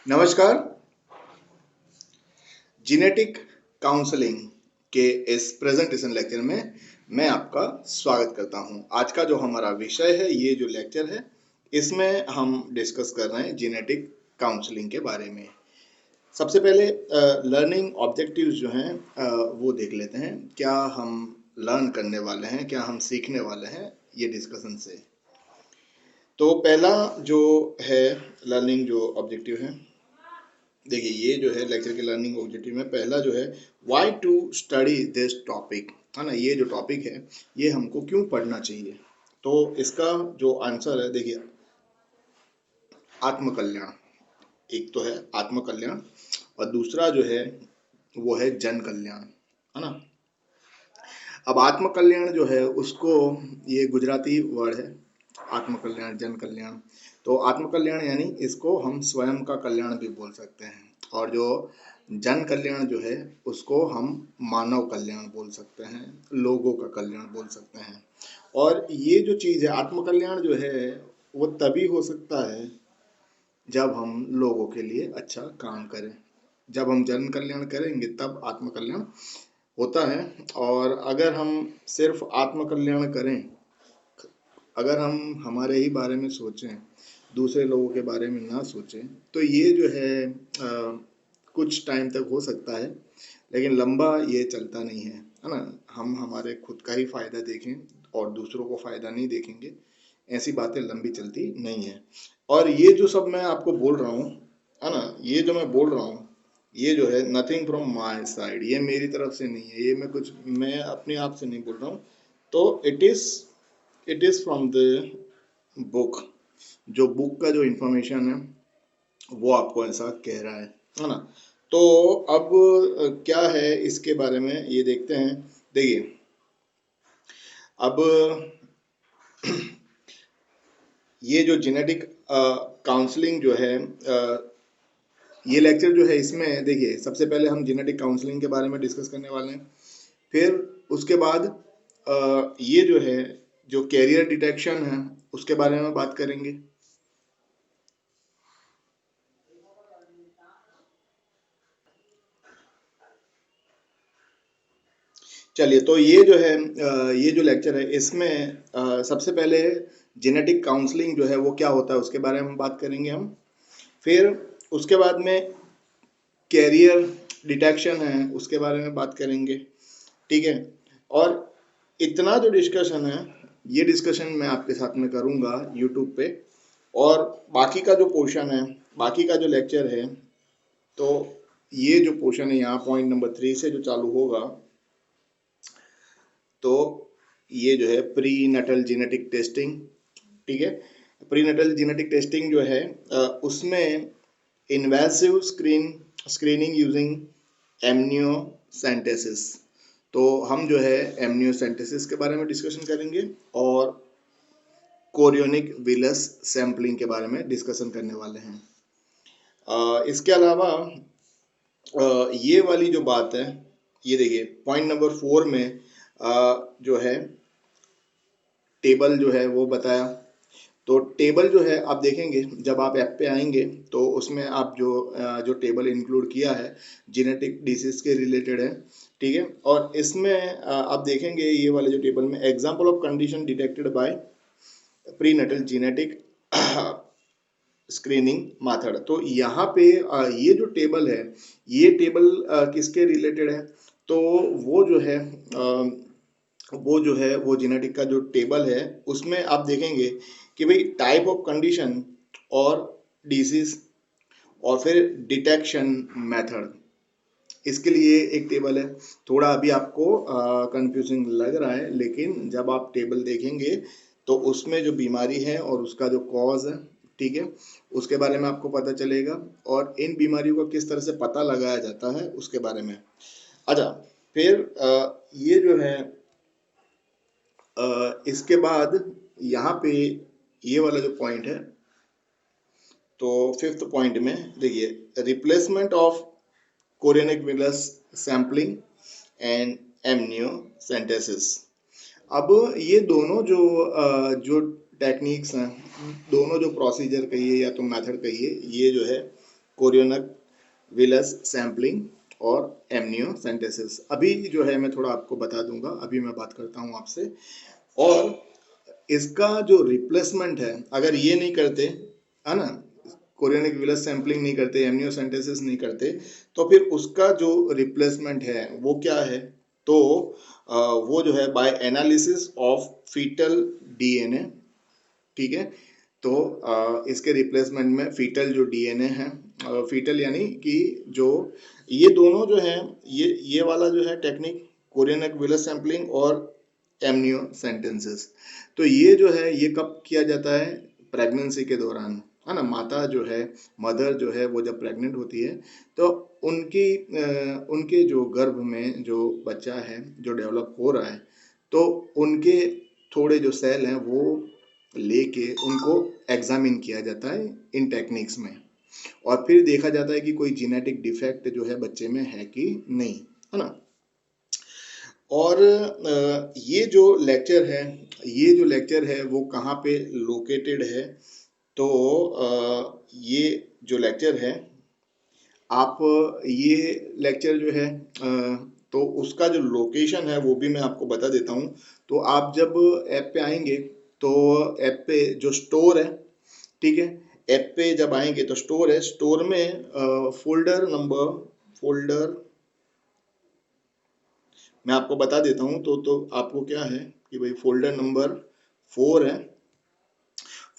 नमस्कार। Genetic counselling के इस प्रेजेंटेशन लेक्चर में मैं आपका स्वागत करता हूं। आज का जो हमारा विषय है, ये जो लेक्चर है, इसमें हम डिस्कस कर रहे हैं जीनेटिक काउंसलिंग के बारे में। सबसे पहले लर्निंग ऑब्जेक्टिव्स जो हैं वो देख लेते हैं। क्या हम लर्न करने वाले हैं, क्या हम सीखने वाले हैं, ये डिस्कशन से। तो पहला जो है लर्निंग जो ऑब्जेक्टिव है, देखिए ये जो है लेक्चर के लर्निंग ऑब्जेक्टिव में पहला जो है why to study this topic, है ना। ये जो टॉपिक है, ये हमको क्यों पढ़ना चाहिए। तो इसका जो आंसर है, देखिए आत्मकल्याण। एक तो है आत्मकल्याण और दूसरा जो है वो है जन कल्याण, है ना। अब आत्मकल्याण जो है उसको, ये गुजराती वर्ड है आत्मकल्याण, जन कल्याण। तो आत्मकल्याण यानी इसको हम स्वयं का कल्याण भी बोल सकते हैं, और जो जन कल्याण जो है उसको हम मानव कल्याण बोल सकते हैं, लोगों का कल्याण बोल सकते हैं। और ये जो चीज़ है आत्मकल्याण जो है, वो तभी हो सकता है जब हम लोगों के लिए अच्छा काम करें। जब हम जन कल्याण करेंगे तब आत्मकल्याण होता है। और अगर हम सिर्फ आत्मकल्याण करें, अगर हम हमारे ही बारे में सोचें, दूसरे लोगों के बारे में ना सोचें, तो ये जो है कुछ टाइम तक हो सकता है, लेकिन लंबा ये चलता नहीं है ना। हम हमारे खुद का ही फ़ायदा देखें और दूसरों को फ़ायदा नहीं देखेंगे, ऐसी बातें लंबी चलती नहीं है। और ये जो सब मैं आपको बोल रहा हूँ, है ना, ये जो मैं बोल रहा हूँ, ये जो है नथिंग फ्रॉम माई साइड, ये मेरी तरफ से नहीं है, ये मैं अपने आप से नहीं बोल रहा हूँ। तो it is from the book. जो बुक का जो इंफॉर्मेशन है वो आपको ऐसा कह रहा है ना। तो अब क्या है इसके बारे में ये देखते हैं। देखिए अब ये जो जेनेटिक काउंसलिंग जो है, ये लेक्चर जो है, इसमें देखिए सबसे पहले हम जेनेटिक काउंसलिंग के बारे में डिस्कस करने वाले हैं। फिर उसके बाद ये जो है, जो कैरियर डिटेक्शन है, उसके बारे में बात करेंगे। चलिए, तो ये जो है ये जो लेक्चर है, इसमें सबसे पहले जेनेटिक काउंसलिंग जो है वो क्या होता है उसके बारे में बात करेंगे हम। फिर उसके बाद में कैरियर डिटेक्शन है उसके बारे में बात करेंगे, ठीक है। और इतना जो डिस्कशन है, ये डिस्कशन मैं आपके साथ में करूँगा यूट्यूब पे। और बाकी का जो पोर्शन है, बाकी का जो लेक्चर है, तो ये जो पोर्शन है यहाँ पॉइंट नंबर 3 से जो चालू होगा, तो ये जो है प्री नटल जेनेटिक टेस्टिंग, ठीक है। प्री नटल जेनेटिक टेस्टिंग जो है उसमें इन्वेसिव स्क्रीनिंग यूजिंग एमनियोसेंटेसिस। तो हम जो है एमनियोसेंटेसिस के बारे में डिस्कशन करेंगे और कोरियोनिक विलस सैम्पलिंग के बारे में डिस्कशन करने वाले हैं। इसके अलावा ये वाली जो बात है, ये देखिए पॉइंट नंबर 4 में जो है टेबल जो है वो बताया। तो टेबल जो है आप देखेंगे, जब आप ऐप पे आएंगे तो उसमें आप जो टेबल इंक्लूड किया है जेनेटिक डिसीज के रिलेटेड है, ठीक है। और इसमें आप देखेंगे ये वाले जो टेबल में example of condition detected by prenatal genetic screening method. तो यहाँ पे ये जो टेबल है, ये टेबल किसके रिलेटेड है, तो वो जो है वो जेनेटिक का जो टेबल है, उसमें आप देखेंगे कि भाई टाइप ऑफ कंडीशन और डिसीज और फिर डिटेक्शन मेथड, इसके लिए एक टेबल है। थोड़ा अभी आपको कंफ्यूजिंग लग रहा है, लेकिन जब आप टेबल देखेंगे तो उसमें जो बीमारी है और उसका जो कॉज है, ठीक है, उसके बारे में आपको पता चलेगा, और इन बीमारियों का किस तरह से पता लगाया जाता है उसके बारे में। अच्छा, फिर ये जो है इसके बाद यहाँ पे ये वाला जो पॉइंट है, तो 5th पॉइंट में देखिए replacement of chorionic villus sampling and amniocentesis. अब ये दोनों जो टेक्निक्स हैं, दोनों जो प्रोसीजर कहिए या तो मेथड कहिए, ये जो है कोरियोनक विलस सैम्पलिंग और एमनियोसेंटेसिस। अभी जो है मैं थोड़ा आपको बता दूंगा, अभी मैं बात करता हूँ आपसे। और इसका जो रिप्लेसमेंट है, अगर ये नहीं करते, है ना, कोरियोनिक विलस सैम्पलिंग नहीं करते, एमनियोसेंटेसिस नहीं करते, तो फिर उसका जो रिप्लेसमेंट है वो क्या है? तो वो जो है by analysis of fetal DNA, ठीक है। तो इसके रिप्लेसमेंट में फीटल जो डीएनए है, फीटल यानी कि जो ये दोनों जो है, ये वाला जो है टेक्निक, कोरियोनिक विलस सैम्पलिंग और एमनियोसेंटेसिस, तो ये जो है ये कब किया जाता है? प्रेगनेंसी के दौरान, है ना। माता जो है, मदर जो है, वो जब प्रेग्नेंट होती है तो उनके जो गर्भ में जो बच्चा है जो डेवलप हो रहा है, तो उनके थोड़े जो सेल हैं वो लेके उनको एग्जामिन किया जाता है इन टेक्निक्स में, और फिर देखा जाता है कि कोई जेनेटिक डिफेक्ट जो है बच्चे में है कि नहीं, है ना। और ये जो लेक्चर है वो कहाँ पे लोकेटेड है? तो ये जो लेक्चर है, आप ये लेक्चर जो है तो उसका जो लोकेशन है वो भी मैं आपको बता देता हूँ। तो आप जब ऐप पे आएंगे तो ऐप पे जो स्टोर है, ठीक है, ऐप पे जब आएंगे तो स्टोर है, स्टोर में फोल्डर मैं आपको बता देता हूँ। तो आपको क्या है कि भाई फोल्डर नंबर 4 है।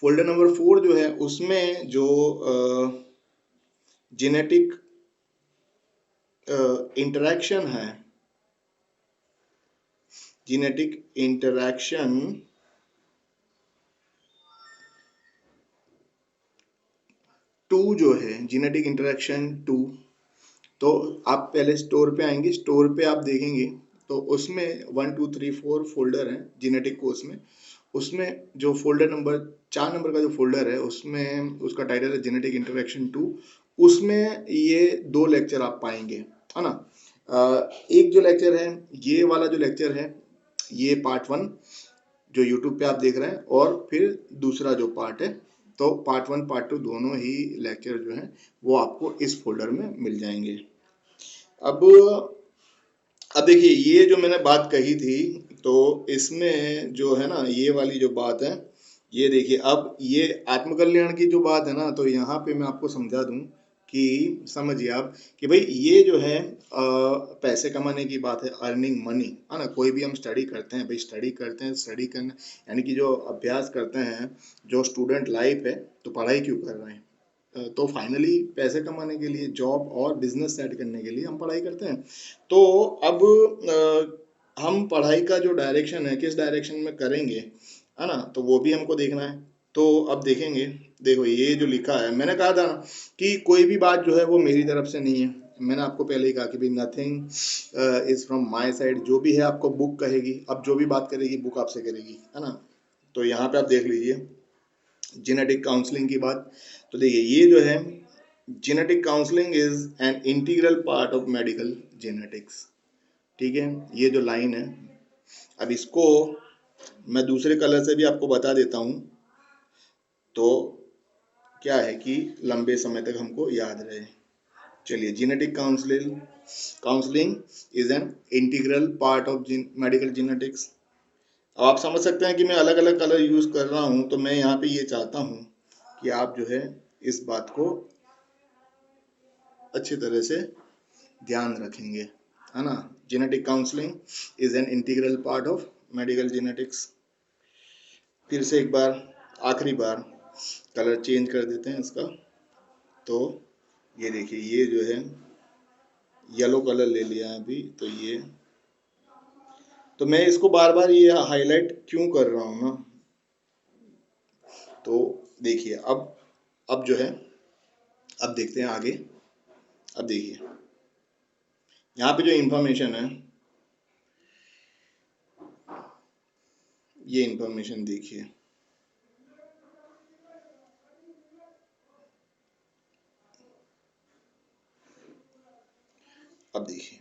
फोल्डर नंबर 4 जो है उसमें जो जेनेटिक इंटरेक्शन है, जेनेटिक इंटरेक्शन 2 जो है, जेनेटिक इंटरेक्शन 2, तो आप पहले स्टोर पे आएंगे, स्टोर पे आप देखेंगे तो उसमें 1 2 3 4 फोल्डर हैं जेनेटिक कोर्स में। उसमें जो फोल्डर नंबर 4 नंबर का जो फोल्डर है उसमें उसका टाइटल है जेनेटिक इंटरेक्शन 2। उसमें ये 2 लेक्चर आप पाएंगे, है ना। एक जो लेक्चर है, ये वाला जो लेक्चर है, ये पार्ट 1 जो यूट्यूब पे आप देख रहे हैं, और फिर दूसरा जो पार्ट है, तो पार्ट 1 पार्ट 2 दोनों ही लेक्चर जो हैं वो आपको इस फोल्डर में मिल जाएंगे। अब अब देखिए, ये जो मैंने बात कही थी, तो इसमें जो है ना ये वाली जो बात है, ये देखिए, अब ये आत्मकल्याण की जो बात है ना, तो यहाँ पे मैं आपको समझा दूं कि समझिए आप कि भाई ये जो है पैसे कमाने की बात है, अर्निंग मनी, है ना। कोई भी हम स्टडी करते हैं, भाई स्टडी करते हैं, स्टडी करना यानी कि जो अभ्यास करते हैं, जो स्टूडेंट लाइफ है, तो पढ़ाई क्यों कर रहे हैं? तो फाइनली पैसे कमाने के लिए, जॉब और बिजनेस सेट करने के लिए हम पढ़ाई करते हैं। तो अब हम पढ़ाई का जो डायरेक्शन है, किस डायरेक्शन में करेंगे, है ना, तो वो भी हमको देखना है। तो अब देखेंगे, देखो ये जो लिखा है, मैंने कहा था ना कि कोई भी बात जो है वो मेरी तरफ से नहीं है। मैंने आपको पहले ही कहा कि भाई nothing is from my side. जो भी है आपको बुक कहेगी, अब जो भी बात करेगी बुक आपसे करेगी, है ना। तो यहाँ पे आप देख लीजिए जेनेटिक काउंसलिंग की बात। तो देखिए ये जो है, genetic counselling is an integral part of medical genetics, ठीक है, ये जो लाइन है। अब इसको मैं दूसरे कलर से भी आपको बता देता हूँ, तो क्या है कि लंबे समय तक हमको याद रहे। चलिए, genetic counselling is an integral part of medical genetics. अब आप समझ सकते हैं कि मैं अलग अलग कलर यूज कर रहा हूं, तो मैं यहाँ पे ये चाहता हूँ कि आप जो है इस बात को अच्छी तरह से ध्यान रखेंगे, है ना। Genetic counselling is an integral part of medical genetics. फिर से एक बार, आखिरी बार कलर चेंज कर देते हैं इसका। तो ये देखिए, ये जो है येलो कलर ले लिया है अभी, तो ये, तो मैं इसको बार बार ये हाईलाइट क्यों कर रहा हूँ ना, तो देखिए अब जो है, अब देखते हैं आगे। अब देखिए यहाँ पे जो इंफॉर्मेशन है, ये इंफॉर्मेशन देखिए, अब देखिए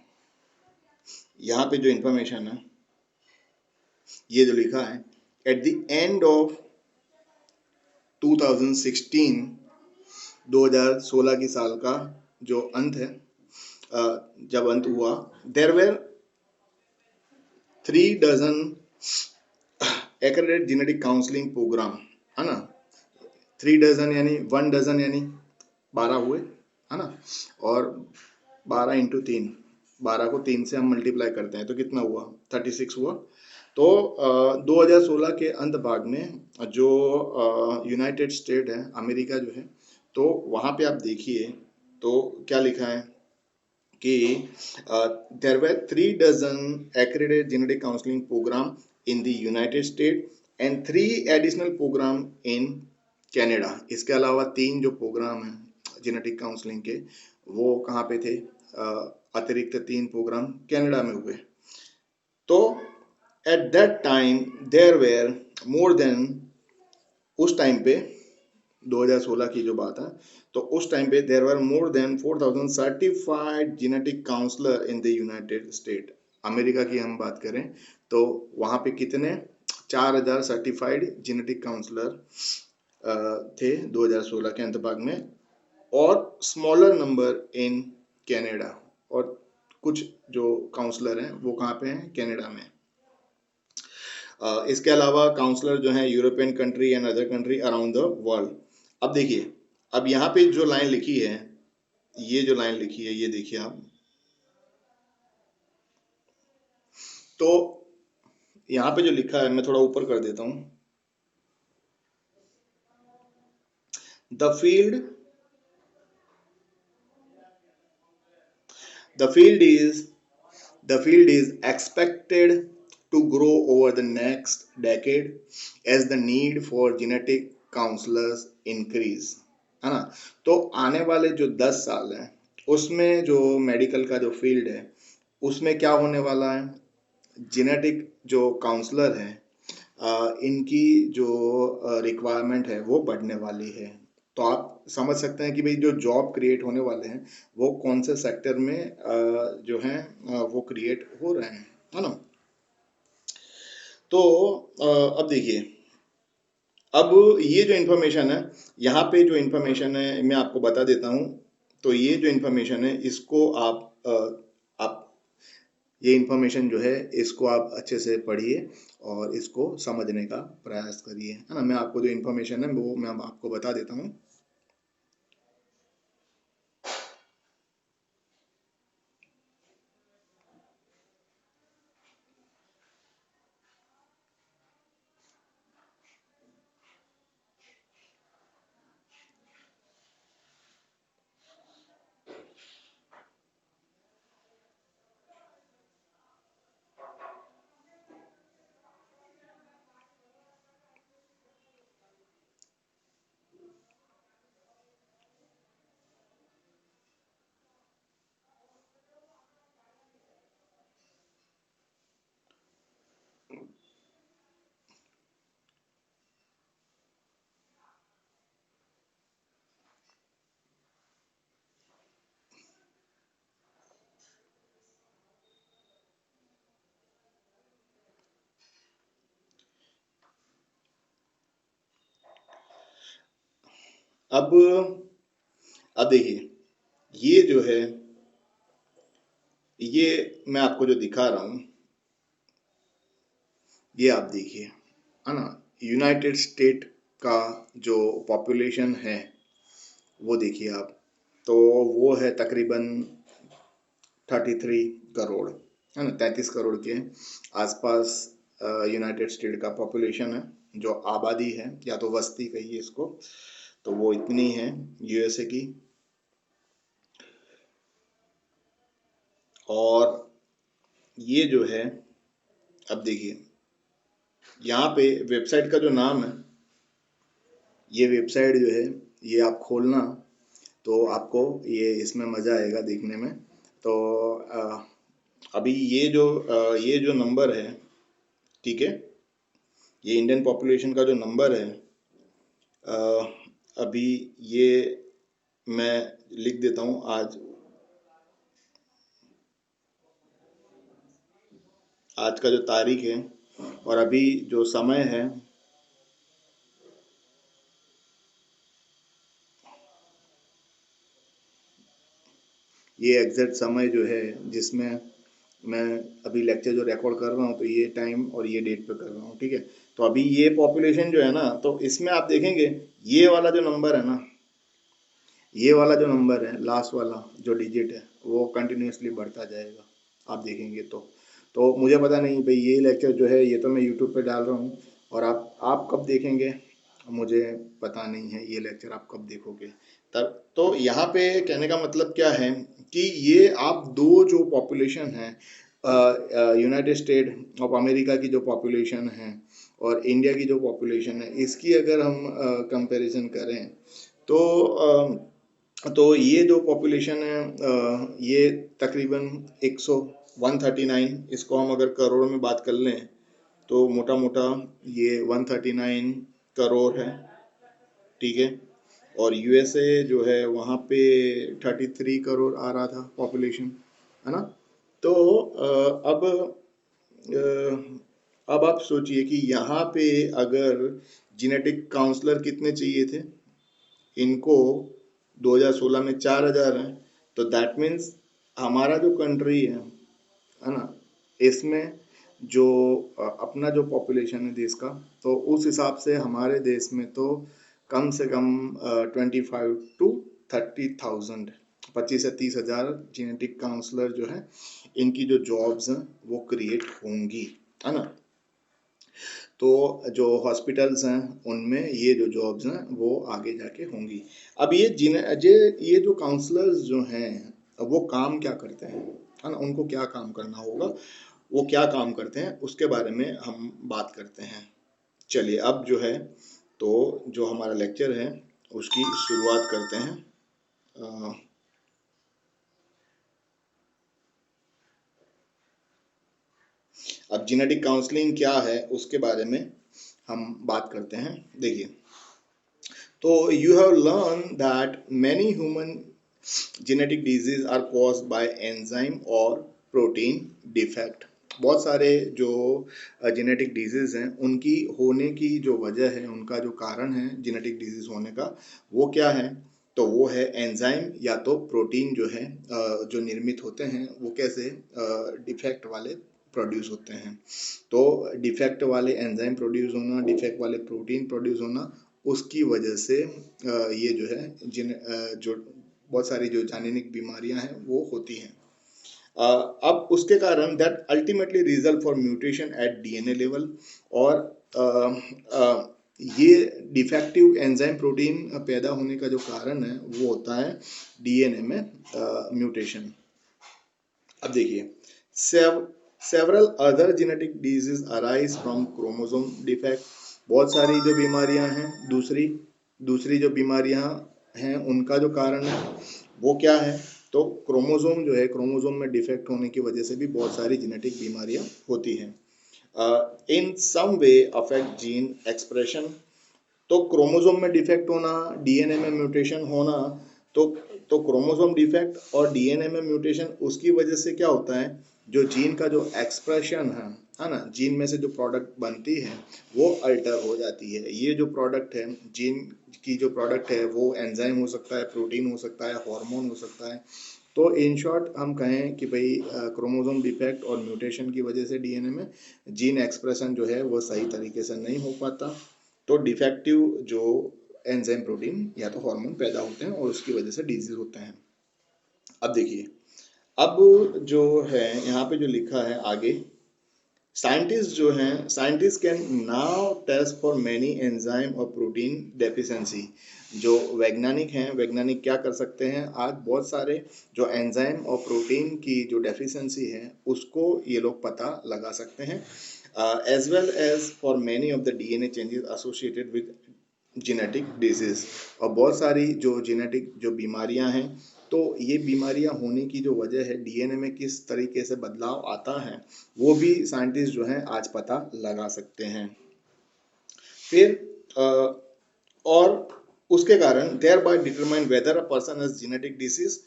यहाँ पे जो इंफॉर्मेशन है, ये जो लिखा है, एट द एंड ऑफ 2016 2016 की साल का जो अंत है, जब अंत हुआ, there were 3 dozen accredited genetic counseling program, है ना। 3 डजन यानी 1 डजन यानी 12 हुए, है ना। और 12 × 3, 12 को 3 से हम मल्टीप्लाई करते हैं तो कितना हुआ, 36 हुआ। तो 2016 के अंत भाग में जो यूनाइटेड स्टेट है, अमेरिका जो है, तो वहाँ पे आप देखिए तो क्या लिखा है कि there were 3 dozen accredited genetic counseling program in the United States and 3 additional program in Canada. इसके अलावा 3 जो प्रोग्राम हैं जेनेटिक काउंसलिंग के, वो कहाँ पे थे, अतिरिक्त 3 प्रोग्राम कनाडा में हुए। तो at that time there were more than, उस टाइम पे 2016 की जो बात है, तो उस टाइम पे there were more than 4000 certified genetic counsellor in the United State. America की हम बात करें तो वहाँ पे कितने, 4000 सर्टिफाइड जेनेटिक काउंसलर थे 2016 के अंत भाग में, और स्मॉलर नंबर इन कनाडा, और कुछ जो काउंसलर हैं वो कहाँ पे हैं, कनाडा में। इसके अलावा काउंसलर जो हैं European country and other country around the world. अब देखिए, अब यहाँ पे जो लाइन लिखी है, ये जो लाइन लिखी है, ये देखिए आप, तो यहाँ पे जो लिखा है, मैं थोड़ा ऊपर कर देता हूँ, the field the field is The field is expected to grow over the next decade as the need for genetic counselors increase, है ना। तो आने वाले जो 10 साल हैं, उसमें जो मेडिकल का जो फील्ड है, उसमें क्या होने वाला है, जेनेटिक जो काउंसलर हैं, इनकी जो रिक्वायरमेंट है वो बढ़ने वाली है। तो आप समझ सकते हैं कि भाई जो जॉब क्रिएट होने वाले हैं वो कौन से सेक्टर में जो हैं वो क्रिएट हो रहे हैं, है ना। तो अब देखिए, अब ये जो इन्फॉर्मेशन है, यहाँ पे जो इन्फॉर्मेशन है मैं आपको बता देता हूँ। तो ये जो इन्फॉर्मेशन है, इसको आप ये इन्फॉर्मेशन जो है इसको आप अच्छे से पढ़िए और इसको समझने का प्रयास करिए, है ना। मैं आपको जो इन्फॉर्मेशन है वो मैं आपको बता देता हूँ। अब अब देखिए, ये जो है, ये मैं आपको जो दिखा रहा हूँ, ये आप देखिए, है ना। यूनाइटेड स्टेट का जो पॉपुलेशन है वो देखिए आप, तो वो है तकरीबन 33 करोड़, है ना। 33 करोड़ के आसपास यूनाइटेड स्टेट का पॉपुलेशन है, जो आबादी है या तो वस्ती कहिए इसको, तो वो इतनी है यूएसए की। और ये जो है, अब देखिए यहाँ पे वेबसाइट का जो नाम है, ये वेबसाइट जो है ये आप खोलना तो आपको ये इसमें मज़ा आएगा देखने में। तो अभी ये जो नंबर है, ठीक है, ये इंडियन पॉपुलेशन का जो नंबर है, अभी ये मैं लिख देता हूँ। आज का जो तारीख है और अभी जो समय है, ये एग्जैक्ट समय जो है जिसमें मैं अभी लेक्चर जो रिकॉर्ड कर रहा हूँ, तो ये टाइम और ये डेट पे कर रहा हूँ, ठीक है। तो अभी ये पॉपुलेशन जो है ना, तो इसमें आप देखेंगे ये वाला जो नंबर है ना, ये वाला जो नंबर है, लास्ट वाला जो डिजिट है, वो कंटिन्यूसली बढ़ता जाएगा, आप देखेंगे तो मुझे पता नहीं भाई, ये लेक्चर जो है ये तो मैं यूट्यूब पे डाल रहा हूँ, और आप कब देखेंगे मुझे पता नहीं है, ये लेक्चर आप कब देखोगे तब। तो यहाँ पे कहने का मतलब क्या है कि ये आप दो जो पॉपुलेशन है, यूनाइटेड स्टेट ऑफ अमेरिका की जो पॉपुलेशन है और इंडिया की जो पॉपुलेशन है, इसकी अगर हम कंपैरिजन करें तो ये जो पॉपुलेशन है ये तकरीबन 139, इसको हम अगर करोड़ में बात कर लें तो मोटा मोटा ये 139 करोड़ है, ठीक है। और यूएसए जो है वहाँ पे 33 करोड़ आ रहा था पॉपुलेशन, है ना। तो अब आप सोचिए कि यहाँ पे अगर जेनेटिक काउंसलर कितने चाहिए थे, इनको 2016 में 4000 है, तो दैट मीन्स हमारा जो कंट्री है ना, इसमें जो अपना जो पॉपुलेशन है देश का, तो उस हिसाब से हमारे देश में तो कम से कम 25 to 30,000, 25 से 30,000 जेनेटिक काउंसलर जो है, इनकी जो जॉब्स हैं वो क्रिएट होंगी, है ना। तो जो हॉस्पिटल्स हैं उनमें ये जो जॉब्स हैं वो आगे जाके होंगी। अब ये जो काउंसलर्स जो हैं, वो काम क्या करते हैं, है ना, उनको क्या काम करना होगा, वो क्या काम करते हैं उसके बारे में हम बात करते हैं। चलिए अब जो है, तो जो हमारा लेक्चर है उसकी शुरुआत करते हैं। अब जेनेटिक काउंसलिंग क्या है उसके बारे में हम बात करते हैं। देखिए, तो you have learned that many human genetic diseases are caused by enzyme और protein defect। बहुत सारे जो जेनेटिक डिजीज हैं उनकी होने की जो वजह है, उनका जो कारण है जेनेटिक डिजीज होने का, वो क्या है, तो वो है एंजाइम या तो प्रोटीन जो है जो निर्मित होते हैं वो कैसे डिफेक्ट वाले प्रोड्यूस होते हैं। तो डिफेक्ट वाले एंजाइम प्रोड्यूस होना, डिफेक्ट वाले प्रोटीन प्रोड्यूस होना, उसकी वजह से ये जो है जो बहुत सारी जो जेनेटिक बीमारियां हैं वो होती हैं। अब उसके कारण that ultimately result for mutation at DNA level, और ये डिफेक्टिव एंजाइम प्रोटीन पैदा होने का जो कारण है वो होता है डीएनए में म्यूटेशन। अब देखिए, several other genetic disease arise from chromosome defect. बहुत सारी जो बीमारियां हैं, दूसरी जो बीमारियां हैं उनका जो कारण है वो क्या है, तो क्रोमोसोम जो है, क्रोमोसोम में डिफेक्ट होने की वजह से भी बहुत सारी जेनेटिक बीमारियां होती हैं। इन सम वे अफेक्ट जीन एक्सप्रेशन। तो क्रोमोसोम में डिफेक्ट होना, डीएनए में म्यूटेशन होना, तो क्रोमोसोम डिफेक्ट और डीएनए में म्यूटेशन, उसकी वजह से क्या होता है, जो जीन का जो एक्सप्रेशन है ना, जीन में से जो प्रोडक्ट बनती है वो अल्टर हो जाती है। ये जो प्रोडक्ट है, जीन की जो प्रोडक्ट है, वो एंजाइम हो सकता है, प्रोटीन हो सकता है, हार्मोन हो सकता है। तो इन शॉर्ट हम कहें कि भाई क्रोमोसोम डिफेक्ट और म्यूटेशन की वजह से डीएनए में जीन एक्सप्रेशन जो है वो सही तरीके से नहीं हो पाता, तो डिफेक्टिव जो एंजाइम प्रोटीन या तो हार्मोन पैदा होते हैं और उसकी वजह से डिजीज होते हैं। अब देखिए, अब जो है यहाँ पे जो लिखा है आगे, साइंटिस्ट जो हैं, scientist can now test for many enzyme और प्रोटीन डेफिशिएंसी। जो वैज्ञानिक हैं, वैज्ञानिक क्या कर सकते हैं, आज बहुत सारे जो एंजाइम और प्रोटीन की जो डेफिशिएंसी है उसको ये लोग पता लगा सकते हैं, as well as for many of the DNA changes associated with genetic disease. और बहुत सारी जो जेनेटिक जो बीमारियां हैं, तो ये बीमारियां होने की जो वजह है, डीएनए में किस तरीके से बदलाव आता है, वो भी साइंटिस्ट जो हैं आज पता लगा सकते हैं। फिर और उसके कारण thereby determine whether a person has genetic disease.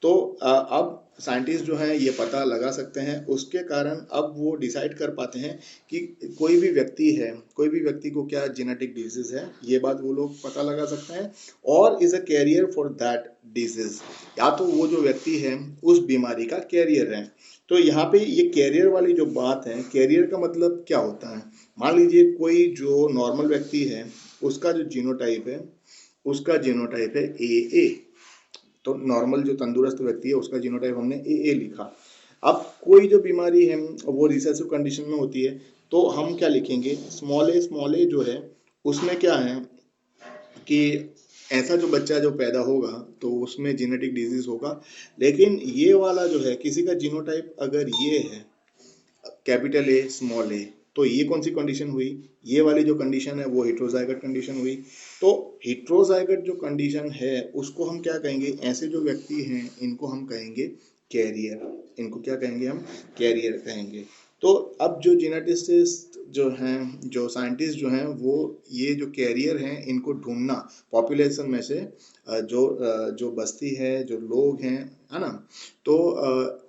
तो अब साइंटिस्ट जो हैं ये पता लगा सकते हैं, उसके कारण अब वो डिसाइड कर पाते हैं कि कोई भी व्यक्ति है, कोई भी व्यक्ति को क्या जेनेटिक डिजीज है, ये बात वो लोग पता लगा सकते हैं, और is a carrier for that disease, या तो वो जो व्यक्ति है उस बीमारी का कैरियर है। तो यहाँ पे ये कैरियर वाली जो बात है, कैरियर का मतलब क्या होता है? मान लीजिए कोई जो नॉर्मल व्यक्ति है, उसका जो जीनोटाइप है, उसका जीनोटाइप है ए, तो नॉर्मल जो तंदुरुस्त व्यक्ति है उसका जीनोटाइप हमने ए लिखा। अब कोई जो बीमारी है वो रिसेसिव कंडीशन में होती है, तो हम क्या लिखेंगे, स्मॉल ए जो है उसमें क्या है कि ऐसा जो बच्चा जो पैदा होगा तो उसमें जेनेटिक डिजीज होगा। लेकिन ये वाला जो है, किसी का जीनोटाइप अगर ये है कैपिटल ए स्मॉल ए, तो ये कौन सी कंडीशन हुई? ये वाली जो कंडीशन है वो हेट्रोजाइगस कंडीशन हुई। तो हेट्रोजाइगस जो कंडीशन है उसको हम क्या कहेंगे? ऐसे जो व्यक्ति हैं इनको हम कहेंगे कैरियर। इनको क्या कहेंगे? हम कैरियर कहेंगे। तो अब जो जेनेटिस्ट जो हैं, जो साइंटिस्ट जो हैं, वो ये जो कैरियर हैं इनको ढूंढना पॉपुलेशन में से, जो बस्ती है, जो लोग हैं, है ना, तो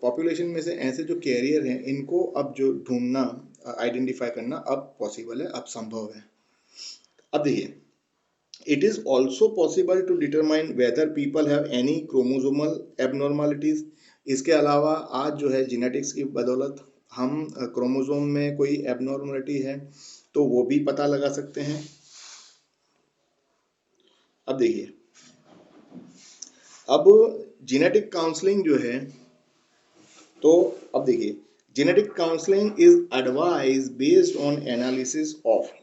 पॉपुलेशन में से ऐसे जो कैरियर हैं इनको अब जो ढूंढना, आइडेंटिफाई करना अब पॉसिबल है, अब संभव है। अब देखिए, it is also possible to determine whether people have any chromosomal abnormalities. इसके अलावा आज जो है जेनेटिक्स की बदौलत हम क्रोमोसोम में कोई एबनॉर्मलिटी है तो वो भी पता लगा सकते हैं। अब देखिए, अब जेनेटिक काउंसलिंग जो है, तो अब देखिए, genetic counselling is advice based on analysis of.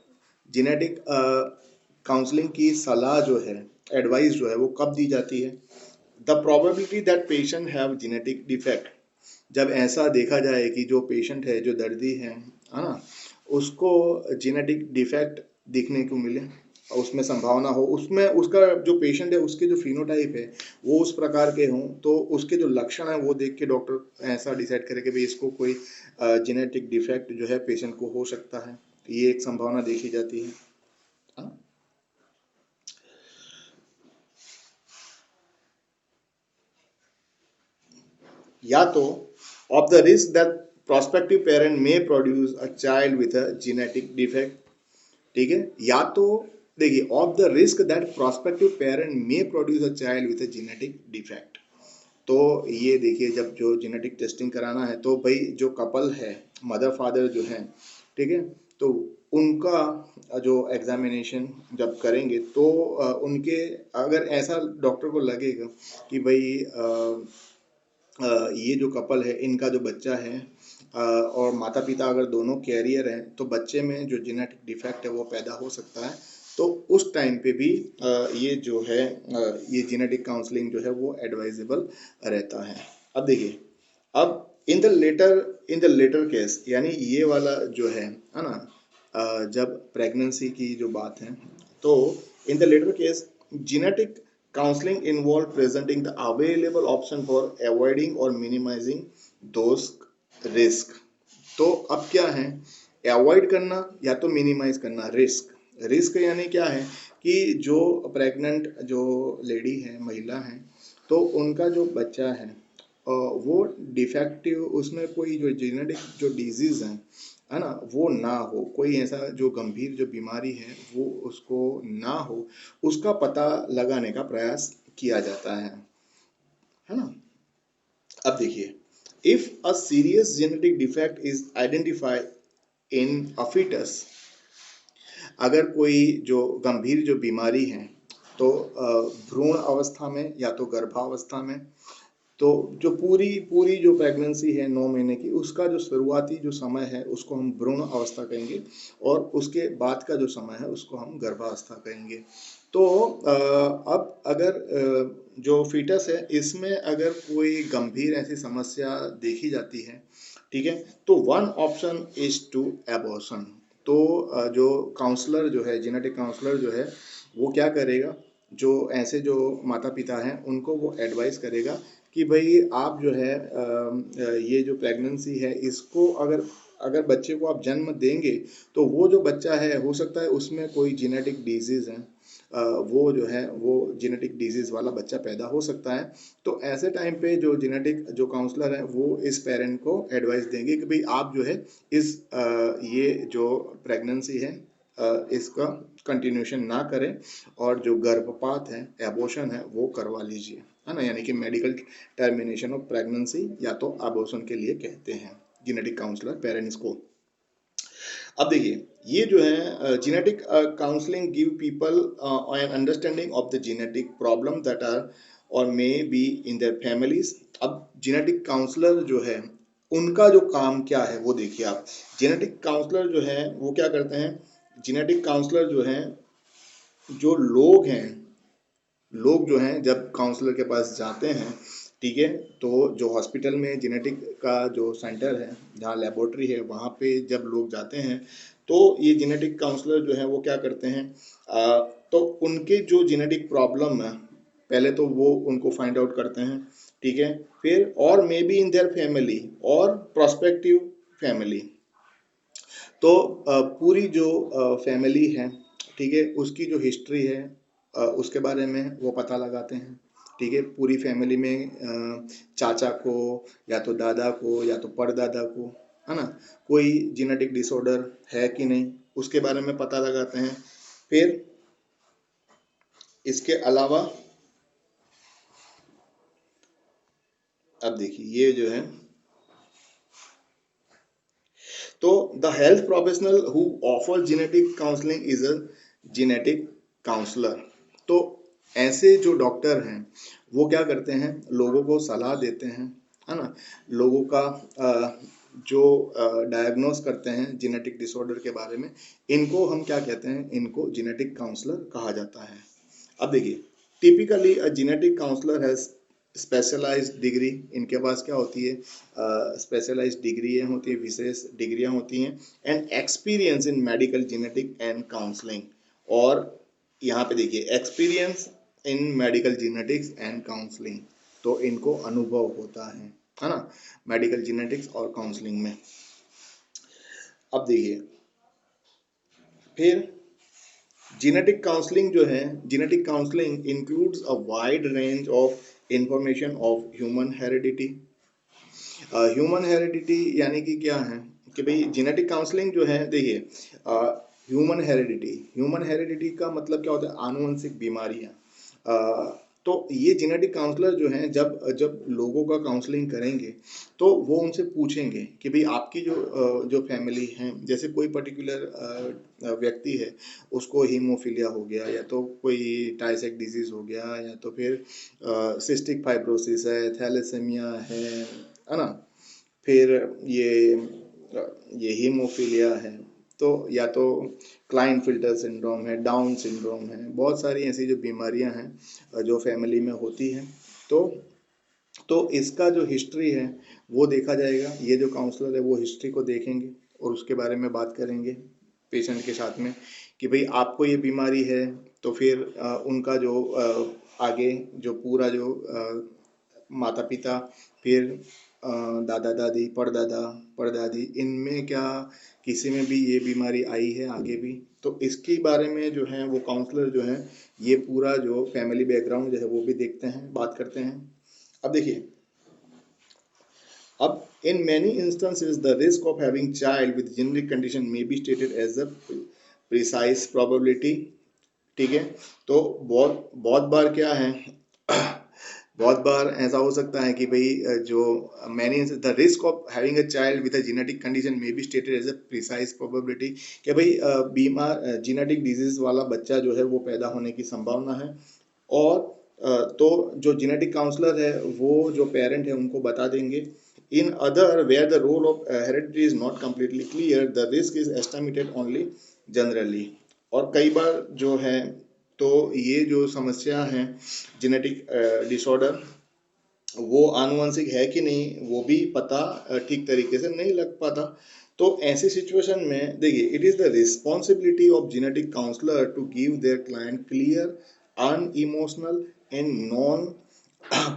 Genetic counselling की सलाह जो है, एडवाइस जो है, वो कब दी जाती है? The probability that patient have genetic defect, जब ऐसा देखा जाए कि जो पेशेंट है, जो दर्दी है ना, उसको जेनेटिक डिफेक्ट दिखने को मिले, उसमें संभावना हो, उसमें उसका जो पेशेंट है उसके जो फिनोटाइप है वो उस प्रकार के हों, तो उसके जो लक्षण है वो देख के डॉक्टर ऐसा डिसाइड करे कि भाई इसको कोई जेनेटिक डिफेक्ट जो है पेशेंट को हो सकता है। ये एक संभावना देखी जाती है। हाँ? या तो of the risk that prospective parent may produce a child with a genetic defect. ठीक है, या तो देखिए, of the risk that prospective parent may produce a child with a genetic defect. तो ये देखिए, जब जो जेनेटिक टेस्टिंग कराना है तो भाई जो कपल है, मदर फादर जो है, ठीक है, तो उनका जो एग्जामिनेशन जब करेंगे तो उनके, अगर ऐसा डॉक्टर को लगेगा कि भाई ये जो कपल है इनका जो बच्चा है और माता पिता अगर दोनों कैरियर हैं तो बच्चे में जो जेनेटिक डिफेक्ट है वो पैदा हो सकता है। तो उस टाइम पे भी ये जो है ये जेनेटिक काउंसलिंग जो है वो एडवाइजेबल रहता है। अब देखिए, अब इन द लेटर केस, यानी ये वाला जो है ना, जब प्रेगनेंसी की जो बात है, तो in the latter case genetic counseling involve presenting the available option for avoiding or minimizing those risk। तो अब क्या है, अवॉइड करना या तो मिनिमाइज करना रिस्क। रिस्क यानी क्या है कि जो प्रेग्नेंट जो लेडी है, महिला है, तो उनका जो बच्चा है वो डिफेक्टिव, उसमें कोई जो जेनेटिक जो डिजीज है ना, वो ना हो, कोई ऐसा जो गंभीर जो बीमारी है वो उसको ना हो, उसका पता लगाने का प्रयास किया जाता है ना। अब देखिए, if a serious genetic defect is identified in a fetus, अगर कोई जो गंभीर जो बीमारी है तो भ्रूण अवस्था में या तो गर्भावस्था में, तो जो पूरी पूरी जो प्रेगनेंसी है 9 महीने की, उसका जो शुरुआती जो समय है उसको हम भ्रूण अवस्था कहेंगे, और उसके बाद का जो समय है उसको हम गर्भावस्था कहेंगे। तो अब अगर जो फीटस है इसमें अगर कोई गंभीर ऐसी समस्या देखी जाती है, ठीक है, तो one option is to abortion. तो जो काउंसलर जो है, जेनेटिक काउंसलर जो है, वो क्या करेगा, जो ऐसे जो माता पिता हैं उनको वो एडवाइस करेगा कि भाई आप जो है ये जो प्रेगनेंसी है इसको अगर अगर बच्चे को आप जन्म देंगे तो वो जो बच्चा है हो सकता है उसमें कोई जेनेटिक डिजीज़ है, वो जो है वो जेनेटिक डिजीज़ वाला बच्चा पैदा हो सकता है। तो ऐसे टाइम पे जो जेनेटिक जो काउंसलर है वो इस पेरेंट को एडवाइस देंगे कि भाई आप जो है इस ये जो प्रेगनेंसी है इसका कंटिन्यूशन ना करें और जो गर्भपात है, एबॉर्शन है, वो करवा लीजिए, है ना, यानी कि मेडिकल टर्मिनेशन ऑफ प्रेगनेंसी या तो अबॉर्शन के लिए कहते हैं जेनेटिक काउंसलर पेरेंट्स को। अब देखिए ये जो है genetic counselling give people an understanding of the genetic problem that are or may be in their families. अब जेनेटिक काउंसलर जो है उनका जो काम क्या है वो देखिए आप। जेनेटिक काउंसलर जो है वो क्या करते हैं, जेनेटिक काउंसलर जो है, जो लोग हैं, लोग जो हैं जब काउंसलर के पास जाते हैं, ठीक है, तो जो हॉस्पिटल में जेनेटिक का जो सेंटर है, जहाँ लेबोरेटरी है, वहाँ पे जब लोग जाते हैं तो ये जेनेटिक काउंसलर जो है वो क्या करते हैं, तो उनके जो जेनेटिक प्रॉब्लम है पहले तो वो उनको फाइंड आउट करते हैं, ठीक है, फिर और may be in their family और प्रोस्पेक्टिव फैमिली, तो पूरी जो फैमिली है, ठीक है, उसकी जो हिस्ट्री है उसके बारे में वो पता लगाते हैं, ठीक है, पूरी फैमिली में चाचा को या तो दादा को या तो परदादा को, है ना, कोई जेनेटिक डिसऑर्डर है कि नहीं उसके बारे में पता लगाते हैं। फिर इसके अलावा अब देखिए ये जो है, तो the health professional who offer genetic counselling is a genetic counsellor. तो ऐसे जो डॉक्टर हैं वो क्या करते हैं, लोगों को सलाह देते हैं, है ना, लोगों का जो डायग्नोस करते हैं जेनेटिक डिसऑर्डर के बारे में, इनको हम क्या कहते हैं, इनको जेनेटिक काउंसलर कहा जाता है। अब देखिए typically a genetic counsellor has specialised degree, इनके पास क्या होती है, स्पेशलाइज्ड डिग्रियाँ होती है, विशेष डिग्रियाँ होती हैं, and experience in medical genetic and counselling. और यहाँ पे देखिए experience in medical genetics and counselling, तो इनको अनुभव होता है ना, मेडिकल जेनेटिक्स और काउंसलिंग में। अब देखिए फिर जेनेटिक काउंसलिंग जो है, genetic counselling includes a wide range of information of human heredity. Human heredity यानी कि क्या है कि भाई जेनेटिक काउंसलिंग जो है, देखिए ह्यूमन हेरिडिटी, ह्यूमन हेरिडिटी का मतलब क्या होता है, आनुवंशिक बीमारियां। तो ये जेनेटिक काउंसलर जो हैं जब जब लोगों का काउंसलिंग करेंगे तो वो उनसे पूछेंगे कि भाई आपकी जो फैमिली है, जैसे कोई पर्टिकुलर व्यक्ति है, उसको हीमोफीलिया हो गया या तो कोई टाइसेक डिजीज हो गया या तो फिर सिस्टिक फाइब्रोसिस है, थैलेसेमिया है ना, फिर ये हीमोफीलिया है, तो या तो क्लाइनफिल्टर सिंड्रोम है, डाउन सिंड्रोम है, बहुत सारी ऐसी जो बीमारियां हैं जो फैमिली में होती हैं, तो इसका जो हिस्ट्री है वो देखा जाएगा। ये जो काउंसलर है वो हिस्ट्री को देखेंगे और उसके बारे में बात करेंगे पेशेंट के साथ में कि भाई आपको ये बीमारी है, तो फिर उनका जो आगे जो पूरा जो माता पिता, फिर दादा दादी, परदादा परदादी, इनमें क्या किसी में भी ये बीमारी आई है आगे भी, तो इसके बारे में जो है वो काउंसलर जो है ये पूरा जो फैमिली बैकग्राउंड जो है वो भी देखते हैं, बात करते हैं। अब देखिए, अब in many instances the risk of having child with genetic condition may be stated as a precise probability, ठीक है, तो बहुत बहुत बार क्या है बहुत बार ऐसा हो सकता है कि भाई जो many the risk of having a child with a genetic condition may be stated as a precise probability, कि भाई बीमार जेनेटिक डिजीज वाला बच्चा जो है वो पैदा होने की संभावना है। और तो जो जेनेटिक काउंसलर है वो जो पेरेंट है उनको बता देंगे। In other where the role of heredity is not completely clear the risk is estimated only generally. और कई बार जो है तो ये जो समस्या है जेनेटिक डिसऑर्डर, वो आनुवंशिक है कि नहीं वो भी पता ठीक तरीके से नहीं लग पाता। तो ऐसी सिचुएशन में देखिए it is the responsibility of genetic counsellor to give their client clear unemotional and non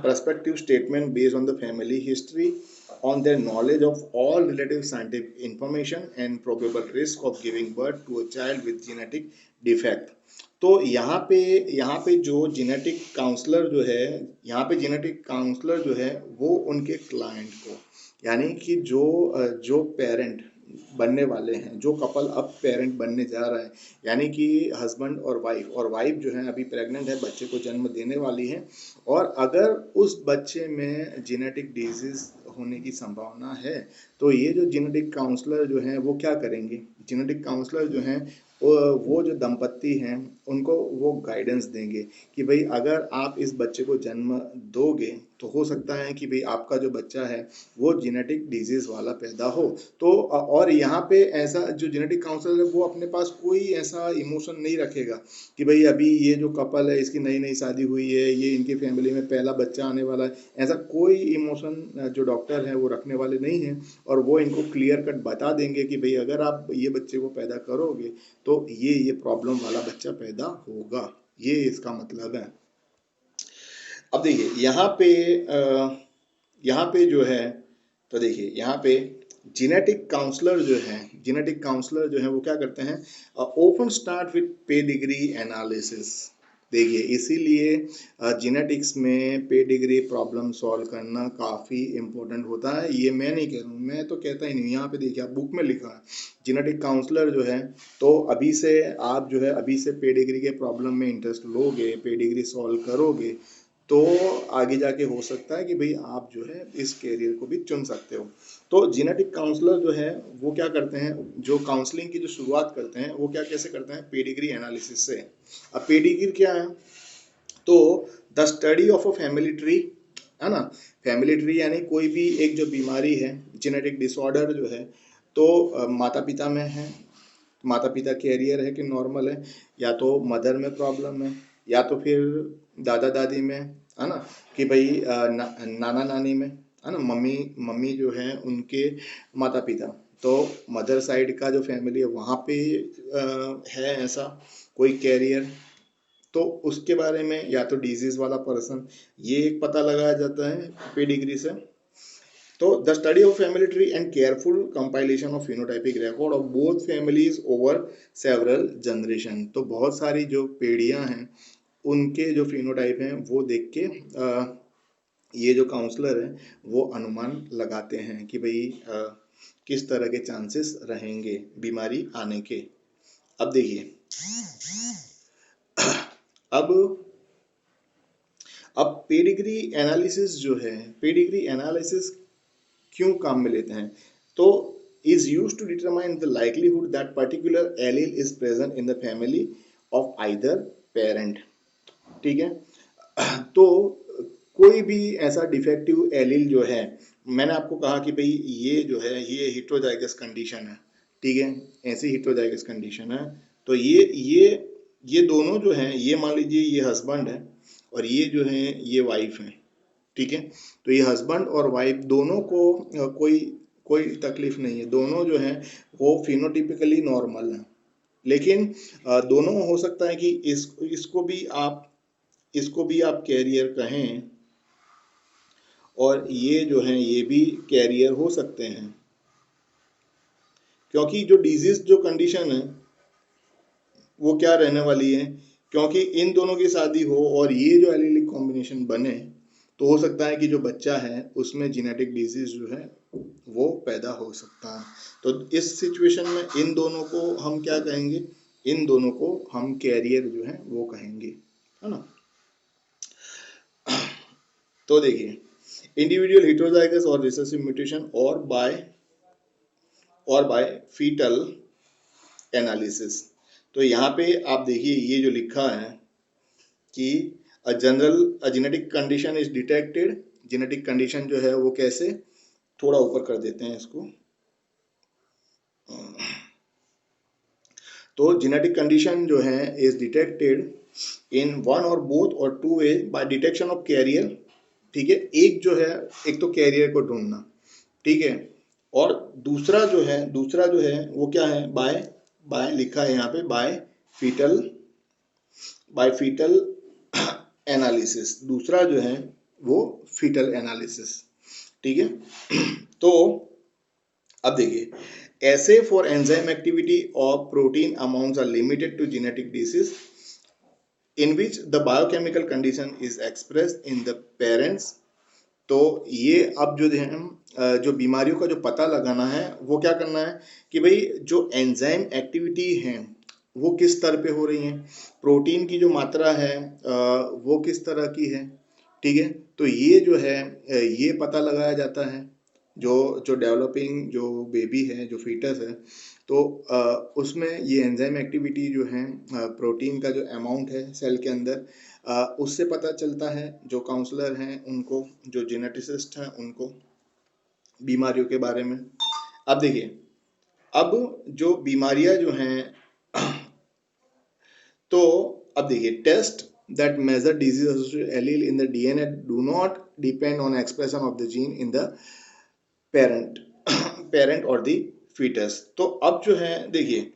prospective statement based on the family history, on their knowledge of all relative scientific information and probable risk of giving birth to a child with genetic defect। तो यहाँ पे जो genetic counsellor जो है, यहाँ पे genetic counsellor जो है वो उनके क्लाइंट को, यानी कि जो पेरेंट बनने वाले हैं, जो कपल अब पेरेंट बनने जा रहा है, यानी कि हस्बैंड और वाइफ जो है अभी प्रेग्नेंट है, बच्चे को जन्म देने वाली है, और अगर उस बच्चे में जेनेटिक डिजीज होने की संभावना है, तो ये जो जेनेटिक काउंसलर जो हैं वो क्या करेंगे, जेनेटिक काउंसलर जो हैं वो जो दंपत्ति हैं उनको वो गाइडेंस देंगे कि भाई अगर आप इस बच्चे को जन्म दोगे तो हो सकता है कि भाई आपका जो बच्चा है वो जेनेटिक डिजीज वाला पैदा हो। तो और यहाँ पे ऐसा जो जेनेटिक काउंसलर है वो अपने पास कोई ऐसा इमोशन नहीं रखेगा कि भाई अभी ये जो कपल है इसकी नई नई शादी हुई है, ये इनकी फैमिली में पहला बच्चा आने वाला है, ऐसा कोई इमोशन जो डॉक्टर है वो रखने वाले नहीं हैं। और वो इनको क्लियर कट बता देंगे कि भाई अगर आप ये बच्चे को पैदा करोगे तो ये प्रॉब्लम वाला बच्चा पैदा होगा, ये इसका मतलब है। अब देखिए यहाँ पे जो है, तो देखिए यहाँ पे जेनेटिक काउंसलर जो है वो क्या करते हैं, open start with pedigree analysis. देखिए इसीलिए जेनेटिक्स में पेडिग्री प्रॉब्लम सॉल्व करना काफ़ी इम्पोर्टेंट होता है। ये मैं नहीं कह रहा हूँ, मैं तो कहता ही नहीं, यहाँ पे देखिए आप बुक में लिखा है जेनेटिक काउंसलर जो है, तो अभी से आप जो है अभी से पेडिग्री के प्रॉब्लम में इंटरेस्ट लोगे, पेडिग्री सॉल्व करोगे, तो आगे जाके हो सकता है कि भाई आप जो है इस कैरियर को भी चुन सकते हो। तो जेनेटिक काउंसलर जो है वो क्या करते हैं, जो काउंसलिंग की जो शुरुआत करते हैं वो क्या कैसे करते हैं, पेडिग्री एनालिसिस से। अब पेडिग्री क्या है, तो the study of a family tree, है ना, फैमिली ट्री यानी कोई भी एक जो बीमारी है, जेनेटिक डिसऑर्डर जो है, तो माता पिता में है, माता पिता कैरियर है कि नॉर्मल है, या तो मदर में प्रॉब्लम है, या तो फिर दादा दादी में, है ना, कि भाई नाना नानी में, है ना, मम्मी मम्मी जो है उनके माता पिता, तो मदर साइड का जो फैमिली है वहाँ पे है ऐसा कोई कैरियर, तो उसके बारे में, या तो डिजीज वाला पर्सन, ये एक पता लगाया जाता है पेडिग्री से। तो the study of family tree and careful compilation of phenotypic record of both families over several generation. तो बहुत सारी जो पीढ़ियां हैं उनके जो फिनोटाइप हैं वो देख के ये जो काउंसलर है वो अनुमान लगाते हैं कि भाई किस तरह के चांसेस रहेंगे बीमारी आने के। अब देखिए अब पेडिग्री एनालिसिस जो है, पेडिग्री एनालिसिस क्यों काम में लेते हैं, तो is use to determine the likelihood that particular allele is present in the family of either parent. ठीक है, तो कोई भी ऐसा डिफेक्टिव एलील जो है, मैंने आपको कहा कि भाई ये जो है ये हिट्रोजाइगस कंडीशन है, ठीक है, ऐसी हिट्रोजाइगस कंडीशन है, तो ये दोनों जो हैं, ये मान लीजिए ये हस्बैंड है और ये जो है ये वाइफ है, ठीक है, तो ये हस्बैंड और वाइफ दोनों को कोई कोई तकलीफ नहीं है, दोनों जो हैं वो फिनोटिपिकली नॉर्मल हैं, लेकिन दोनों हो सकता है कि इसको भी आप कैरियर कहें, और ये जो हैं ये भी कैरियर हो सकते हैं, क्योंकि जो डिजीज जो कंडीशन है वो क्या रहने वाली है, क्योंकि इन दोनों की शादी हो और ये जो एलीलिक कॉम्बिनेशन बने, तो हो सकता है कि जो बच्चा है उसमें जेनेटिक डिजीज जो है वो पैदा हो सकता है। तो इस सिचुएशन में इन दोनों को हम क्या कहेंगे, इन दोनों को हम कैरियर जो है वो कहेंगे, है ना। तो देखिए इंडिविजुअल हेटेरोजाइगस और रिसेसिव म्यूटेशन और बाय फीटल एनालिसिस। तो यहाँ पे आप देखिए ये जो लिखा है कि genetic condition is detected, genetic condition जो है वो कैसे, थोड़ा ऊपर कर देते हैं इसको, तो जेनेटिक कंडीशन जो है इज डिटेक्टेड इन वन और बोथ और two way by detection of carrier, ठीक है, एक जो है एक तो कैरियर को ढूंढना, ठीक है, और दूसरा जो है वो क्या है, बाय लिखा है यहाँ पे बाय फीटल एनालिसिस, दूसरा जो है वो फीटल एनालिसिस, ठीक है। तो अब देखिए ऐसे for enzyme activity of protein amounts are limited to genetic disease in which the biochemical condition is expressed in the parents तो ये अब जो है जो बीमारियों का जो पता लगाना है वो क्या करना है कि भाई जो एंजाइम एक्टिविटी है वो किस स्तर पे हो रही है, प्रोटीन की जो मात्रा है वो किस तरह की है, ठीक है। तो ये जो है ये पता लगाया जाता है। जो जो डेवलपिंग जो बेबी है, जो फीटस है, तो उसमें ये एंजाइम एक्टिविटी जो है, प्रोटीन का जो अमाउंट है सेल के अंदर, उससे पता चलता है। जो काउंसलर हैं उनको, जो जेनेटिसिस्ट हैं उनको, बीमारियों के बारे में। अब देखिए, अब जो बीमारियां जो हैं तो अब देखिए, test that measure disease associated allele in the DNA do not depend on expression of the gene in the parent parent or the fetus। तो अब जो है देखिए,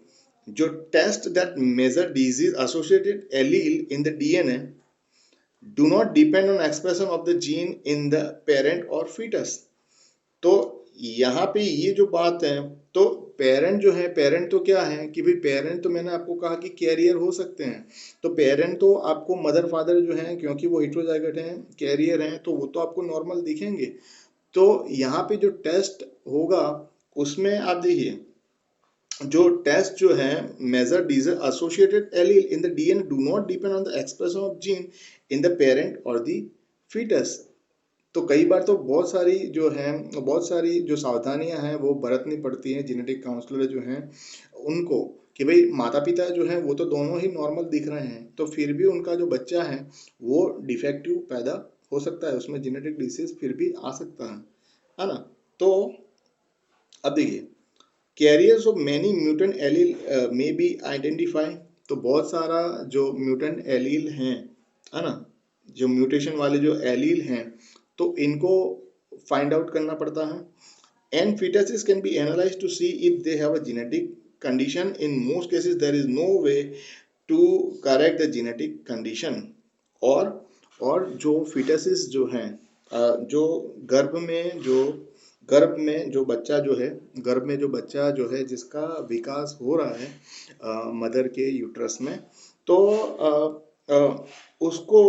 जो test that measure disease associated allele in the DNA do not depend on expression of the gene in the parent और fetus. तो यहाँ पे ये जो बात है, तो पेरेंट जो है, पेरेंट तो क्या है कि भाई पेरेंट तो मैंने आपको कहा कि कैरियर हो सकते हैं। तो पेरेंट तो आपको मदर फादर जो है, क्योंकि वो हेटेरोजाइगोट हैं, कैरियर हैं, तो वो तो आपको नॉर्मल दिखेंगे। तो यहाँ पे जो टेस्ट होगा उसमें आप देखिए, जो टेस्ट जो है major disease associated allele in the DNA do not depend on the expression of gene in the parent और द फीटस। तो कई बार तो बहुत सारी जो है, बहुत सारी जो सावधानियां हैं वो बरतनी पड़ती हैं जेनेटिक काउंसलर जो हैं उनको, कि भाई माता पिता जो हैं वो तो दोनों ही नॉर्मल दिख रहे हैं, तो फिर भी उनका जो बच्चा है वो डिफेक्टिव पैदा हो सकता है, उसमें जेनेटिक डिसीज फिर भी आ सकता है ना। तो अब देखिए, carriers of many mutant allele may be identify. तो बहुत सारा जो म्यूटेंट एलील हैं, है ना, जो म्यूटेशन वाले जो एलील हैं, तो इनको फाइंड आउट करना पड़ता है। And fetuses can be analyzed to see if they have a genetic condition. In most cases there is no way to correct the genetic condition। और जो fetuses जो हैं, जो गर्भ में जो गर्भ में जो बच्चा जो है, गर्भ में जो बच्चा जो है जिसका विकास हो रहा है मदर के यूट्रस में, तो उसको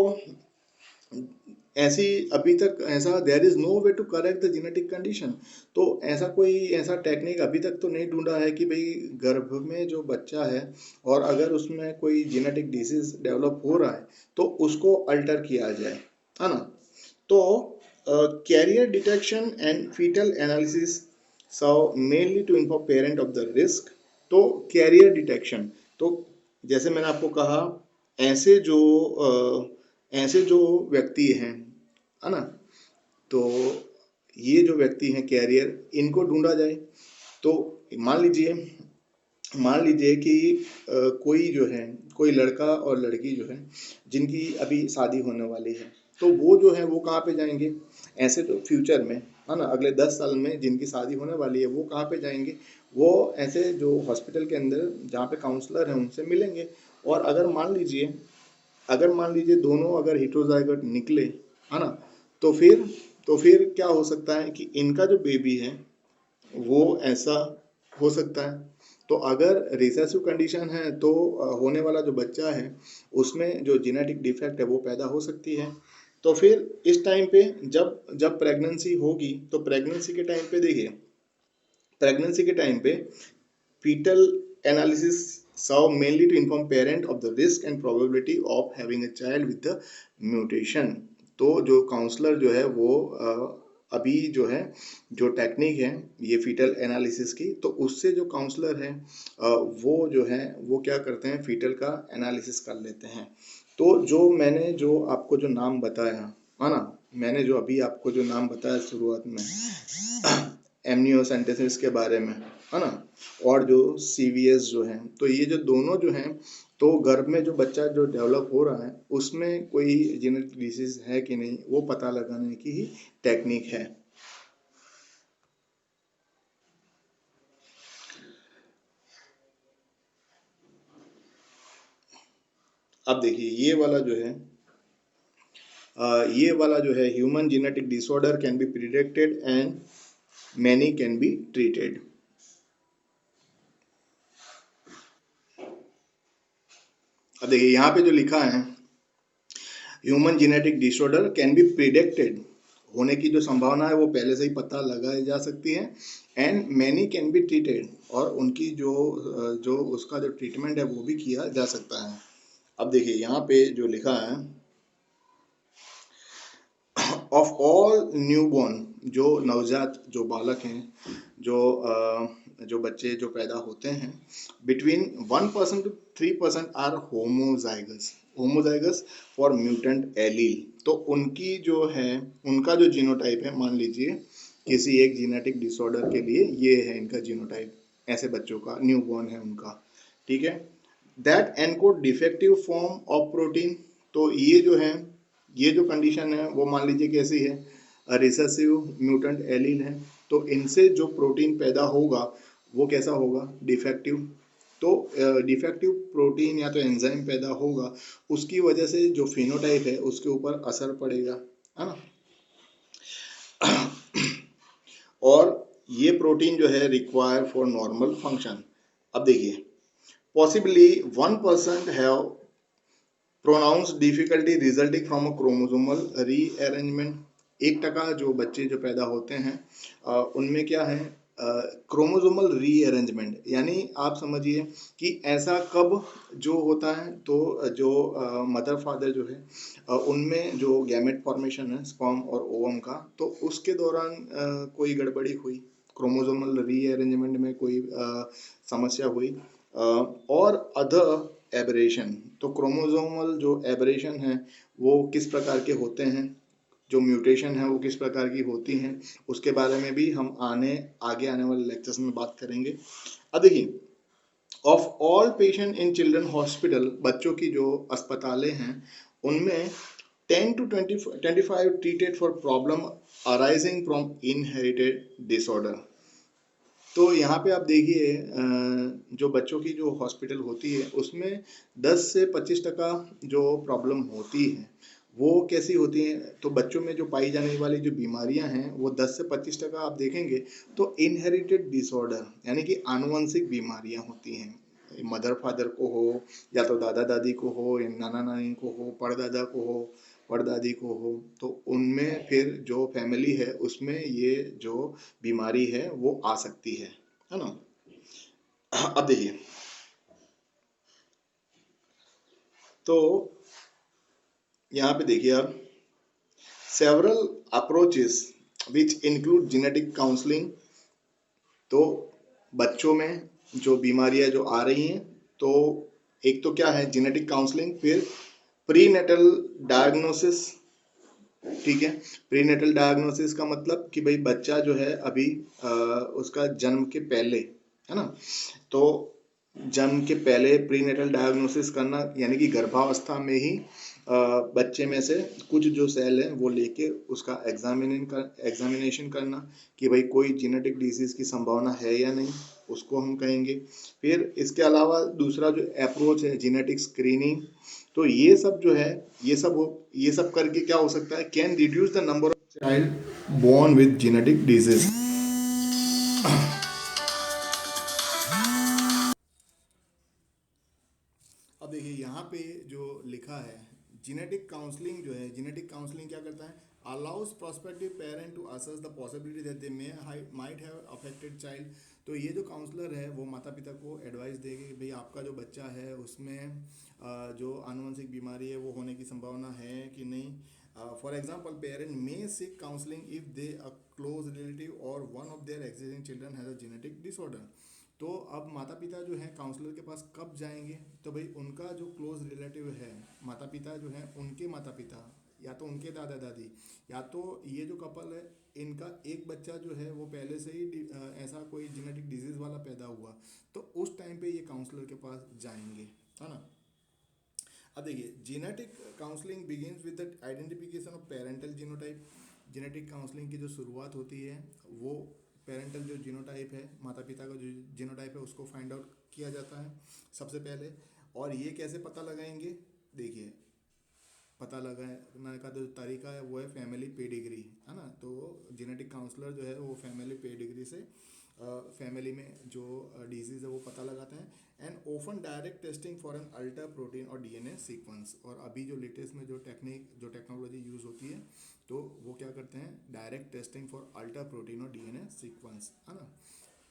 ऐसी अभी तक ऐसा there is no way to correct the genetic condition. तो ऐसा कोई ऐसा टेक्निक अभी तक तो नहीं ढूंढा है कि भाई गर्भ में जो बच्चा है और अगर उसमें कोई जेनेटिक डिसीज डेवलप हो रहा है तो उसको अल्टर किया जाए, है ना। तो carrier detection and foetal analysis so mainly to inform parent of the risk. तो कैरियर डिटेक्शन, तो जैसे मैंने आपको कहा, ऐसे जो ऐसे जो व्यक्ति हैं, है ना, तो ये जो व्यक्ति हैं कैरियर, इनको ढूंढा जाए। तो मान लीजिए मान लीजिए कि कोई जो है, कोई लड़का और लड़की जो है जिनकी अभी शादी होने वाली है, तो वो जो है वो कहाँ पे जाएंगे ऐसे, तो फ्यूचर में, है ना, अगले 10 साल में जिनकी शादी होने वाली है वो कहाँ पे जाएंगे, वो ऐसे जो हॉस्पिटल के अंदर जहाँ पे काउंसलर हैं उनसे मिलेंगे। और अगर मान लीजिए दोनों अगर हेटेरोजाइगोट निकले, है ना, तो फिर क्या हो सकता है कि इनका जो बेबी है वो ऐसा हो सकता है। तो अगर रिसेसिव कंडीशन है तो होने वाला जो बच्चा है उसमें जो जेनेटिक डिफेक्ट है वो पैदा हो सकती है। तो फिर इस टाइम पे जब जब प्रेगनेंसी होगी, तो प्रेगनेंसी के टाइम पे देखिए, प्रेगनेंसी के टाइम पे fetal analysis serve mainly to inform parent of the risk and probability of having a child with the mutation। तो जो काउंसलर जो है वो अभी जो है, जो टेक्निक है ये फीटल एनालिसिस की, तो उससे जो काउंसलर है वो जो है वो क्या करते हैं, फीटल का एनालिसिस कर लेते हैं। तो जो मैंने जो आपको जो नाम बताया, है ना, मैंने जो अभी आपको जो नाम बताया शुरुआत में एमनियोसेंटेसिस के बारे में, है ना, और जो सीवीएस जो है, तो ये जो दोनों जो हैं, तो गर्भ में जो बच्चा जो डेवलप हो रहा है उसमें कोई जेनेटिक डिसीज है कि नहीं वो पता लगाने की ही टेक्निक है। अब देखिए, ये वाला जो है human genetic disorder can be predicted and many can be treated. अब देखिए यहाँ पे जो लिखा है, human genetic disorder can be predicted, होने की जो संभावना है वो पहले से ही पता लगाई जा सकती है। And many can be treated, और उनकी जो उसका जो ट्रीटमेंट है वो भी किया जा सकता है। अब देखिए यहाँ पे जो लिखा है, ऑफ ऑल न्यूबॉर्न, जो नवजात जो बालक हैं, जो बच्चे जो पैदा होते हैं, between 1% to 3% are homozygous, homozygous for mutant allele. तो उनकी जो है, उनका जो जीनोटाइप है, मान लीजिए किसी एक जीनेटिक डिसऑर्डर के लिए ये है इनका जीनोटाइप, ऐसे बच्चों का न्यूबॉर्न है उनका, ठीक है, that encode defective form of protein. तो ये जो है, ये जो कंडीशन है वो मान लीजिए कैसी है, रिसेसिव म्यूटेंट एलील है, तो इनसे जो प्रोटीन पैदा होगा वो कैसा होगा, डिफेक्टिव। तो डिफेक्टिव प्रोटीन या तो एंजाइम पैदा होगा, उसकी वजह से जो फिनोटाइप है उसके ऊपर असर पड़ेगा, है ना। और ये प्रोटीन जो है रिक्वायर फॉर नॉर्मल फंक्शन। अब देखिए, possibly 1% have pronounce difficulty resulting from a chromosomal rearrangement. 1% जो बच्चे जो पैदा होते हैं उनमें क्या है, क्रोमोसोमल रीअरेंजमेंट, यानी आप समझिए कि ऐसा कब जो होता है, तो जो मदर फादर जो है उनमें जो गैमेट फॉर्मेशन है स्पर्म और ओवम का, तो उसके दौरान कोई गड़बड़ी हुई, क्रोमोसोमल रीअरेंजमेंट में कोई समस्या हुई, और अदर एबरेशन। तो क्रोमोसोमल जो एबरेशन है वो किस प्रकार के होते हैं, जो म्यूटेशन है वो किस प्रकार की होती हैं, उसके बारे में भी हम आगे आने वाले लेक्चर्स में बात करेंगे। अब देखिए, of all patient in children hospital, बच्चों की जो अस्पतालें हैं उनमें 10 to 25 treated for problem arising from inherited disorder. तो यहाँ पे आप देखिए, जो बच्चों की जो हॉस्पिटल होती है उसमें 10 से 25% जो प्रॉब्लम होती है वो कैसी होती हैं, तो बच्चों में जो पाई जाने वाली जो बीमारियां हैं वो 10 से 25% आप देखेंगे तो इनहेरिटेड डिसऑर्डर, यानी कि आनुवंशिक बीमारियां होती हैं। मदर फादर को हो, या तो दादा दादी को हो, या नाना नानी को हो, परदादा को हो, परदादी को हो, तो उनमें फिर जो फैमिली है उसमें ये जो बीमारी है वो आ सकती है ना। अब देखिए, तो यहाँ पे देखिए आप, several approaches which include genetic counselling. तो बच्चों में जो बीमारियां जो आ रही हैं, तो एक तो क्या है जेनेटिक काउंसलिंग, फिर प्रीनेटल डायग्नोसिस, ठीक है। प्रीनेटल डायग्नोसिस का मतलब कि भाई बच्चा जो है अभी उसका जन्म के पहले, है ना, तो जन्म के पहले प्रीनेटल डायग्नोसिस करना, यानी कि गर्भावस्था में ही बच्चे में से कुछ जो सेल हैं वो लेके उसका एग्जामिनेशन करना कि भाई कोई जेनेटिक डिजीज की संभावना है या नहीं, उसको हम कहेंगे। फिर इसके अलावा दूसरा जो अप्रोच है जेनेटिक स्क्रीनिंग। तो ये सब जो है, ये सब करके क्या हो सकता है, can reduce the number of child born with genetic disease. अब देखिए यहाँ पे जो लिखा है, जेनेटिक काउंसलिंग जो है, जेनेटिक काउंसलिंग क्या करता है, allows prospective parent to assess the possibility that they may might have affected child. तो ये जो काउंसलर है वो माता पिता को एडवाइस देगी कि भाई आपका जो बच्चा है उसमें जो आनुवंशिक बीमारी है वो होने की संभावना है कि नहीं। For example, parent may seek counselling if they a close relative or one of their existing children has a genetic disorder. तो अब माता पिता जो है काउंसलर के पास कब जाएंगे, तो भाई उनका जो क्लोज रिलेटिव है, माता पिता जो है उनके माता पिता, या तो उनके दादा दादी, या तो ये जो कपल है इनका एक बच्चा जो है वो पहले से ही ऐसा कोई जेनेटिक डिजीज वाला पैदा हुआ, तो उस टाइम पे ये काउंसलर के पास जाएंगे, है ना। अब देखिए, genetic counselling begins with the identification of parental genotype. Genetic counselling की जो शुरुआत होती है वो पेरेंटल जो जीनोटाइप है, माता पिता का जो जीनोटाइप है उसको फाइंड आउट किया जाता है सबसे पहले। और ये कैसे पता लगाएंगे, देखिए, पता लगाने का जो तरीका है वो है फैमिली पेडिग्री, है ना। तो जेनेटिक काउंसलर जो है वो फैमिली पेडिग्री से फैमिली में जो डिजीज़ है वो पता लगाते हैं। And often direct testing for an alter protein और डीएनए सीक्वेंस। और अभी जो लेटेस्ट में जो टेक्नोलॉजी यूज़ होती है, तो वो क्या करती करते हैं direct testing for alter protein और डीएनए सीक्वेंस, है ना।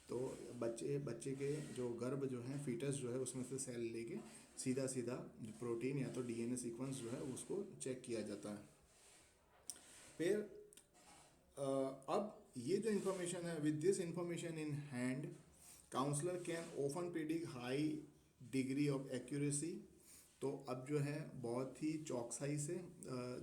तो बच्चे के जो गर्भ जो है, फीटस जो है, उसमें से सेल लेके सीधा सीधा प्रोटीन या तो डीएनए सीक्वेंस जो है उसको चेक किया जाता है। फिर अब ये जो इन्फॉर्मेशन है, with this information in hand, counsellor can often predict high degree of accuracy. तो अब जो है बहुत ही चौकसाई से